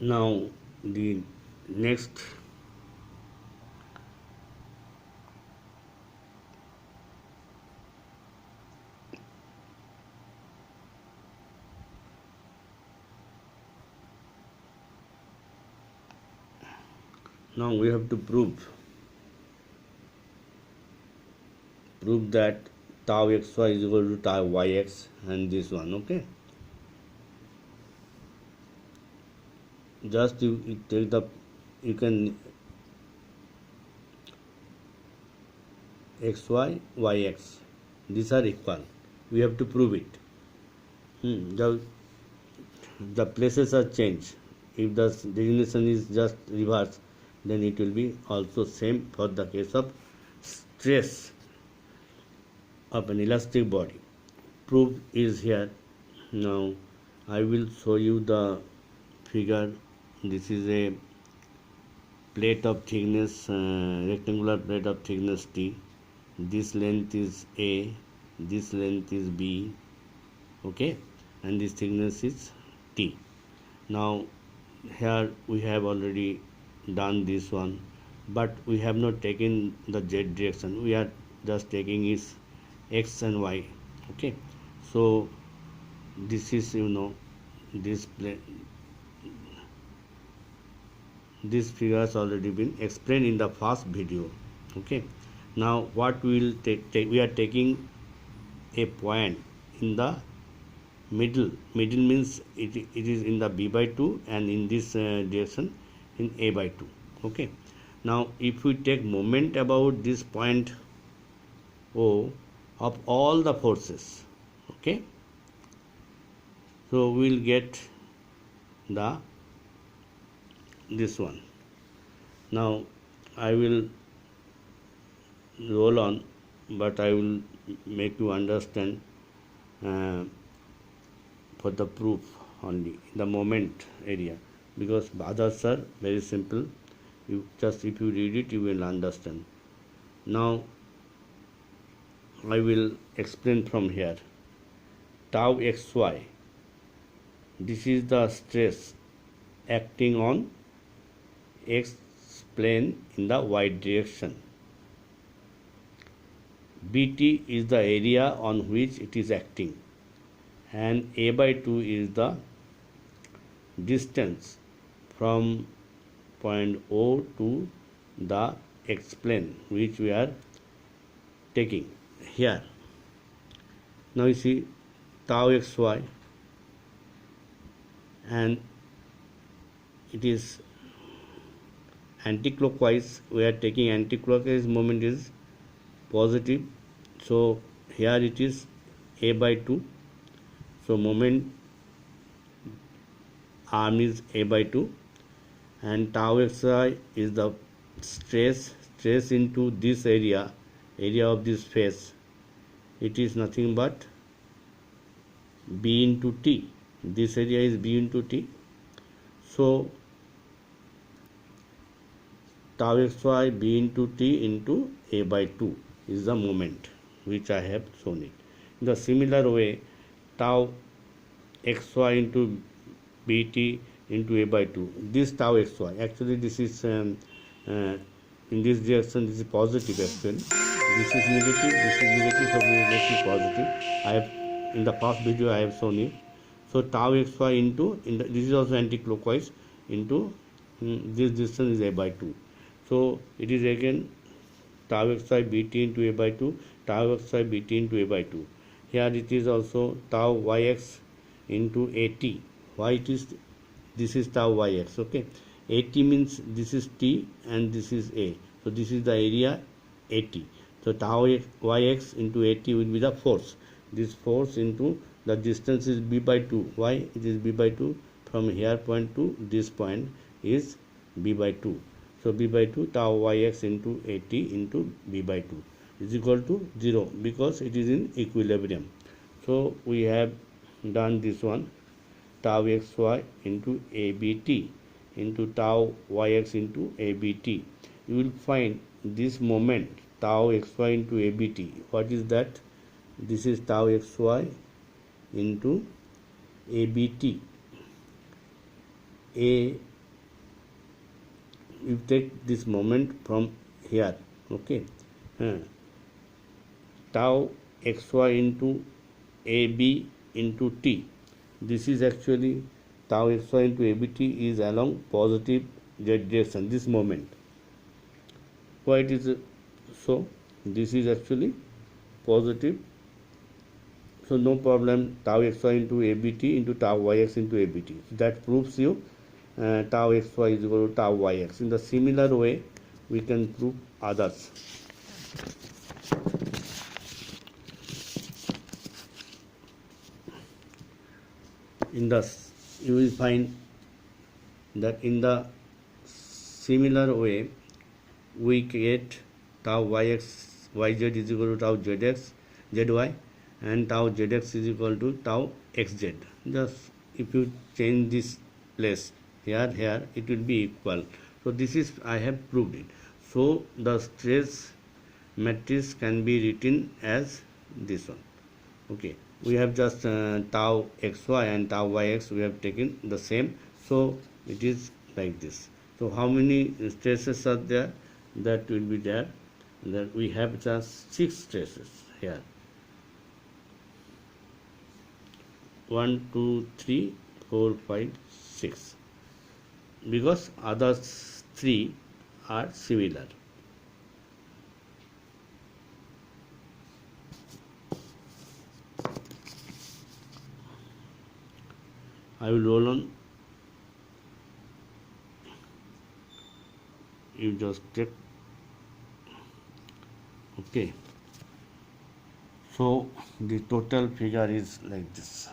Now the next now we have to prove that tau xy is equal to tau yx and this one. Okay, just you take the, you can xy yx, these are equal, we have to prove it. The places are changed. If the designation is just reverse, then it will be also same for the case of stress of an elastic body. Proof is here. Now I will show you the figure. This is a plate of thickness, rectangular plate of thickness T. This length is A, this length is B, okay, and this thickness is T. Now here we have already done this one, but we have not taken the z direction, we are just taking is x and y. Okay, so this is, this this figure has already been explained in the first video. Okay, now what we will take, we are taking a point in the middle means it is in the b by 2 and in this direction in a by 2. Okay, now if we take moment about this point O of all the forces, okay, so we will get the this one. Now I will roll on, but I will make you understand for the proof only the moment area, because others are very simple. You just, if you read it, you will understand. Now I will explain from here. Tau xy, this is the stress acting on x plane in the y direction. Bt is the area on which it is acting, and a by 2 is the distance from point O to the x plane which we are taking here. Now you see tau xy, and it is anti-clockwise, we are taking anti-clockwise, moment is positive, so here it is a by 2, so moment arm is a by 2, and tau xy is the stress into this area of this face, it is nothing but b into t, this area is b into t, so tau xy b into t into a by 2 is the moment which I have shown it. In the similar way, tau xy into bt into a by 2, this tau xy, actually this is in this direction, this is positive, actually this is negative, so we make it positive. I have, in the past video I have shown you. So tau xy into, this is also anti-clockwise, into this distance is a by 2, so it is again tau xy bt into a by 2, tau xy bt into a by 2. Here it is also tau yx into at. Why it is, this is tau yx, okay, at means this is t and this is a, so this is the area at, so tau yx into at will be the force, this force into the distance is b by 2. Why it is b by 2? From here point to this point is b by 2, so b by 2 tau yx into at into b by 2 is equal to 0, because it is in equilibrium. So we have done this one, tau xy into abt into tau yx into abt. You will find this moment tau xy into abt. What is that? This is tau xy into abt. A you take this moment from here, okay, uh, tau xy into ab into t. This is actually tau xy into abt is along positive z direction, this moment. Why it is so? This is actually positive, so no problem. Tau xy into abt into tau yx into abt, that proves you tau xy is equal to tau yx. In the similar way we can prove others. In the you will find that in the similar way we get tau yx yz is equal to tau zx zy, and tau zx is equal to tau xz. Just if you change this place here it will be equal. So this is, I have proved it. So the stress matrix can be written as this one. Okay, we have just tau xy and tau yx we have taken the same, so it is like this. So how many stresses are there? That will be there, that we have just 6 stresses here. 1 2 3 4 5 6, because other 3 are similar. I will roll on. You just check. Okay, so the total figure is like this.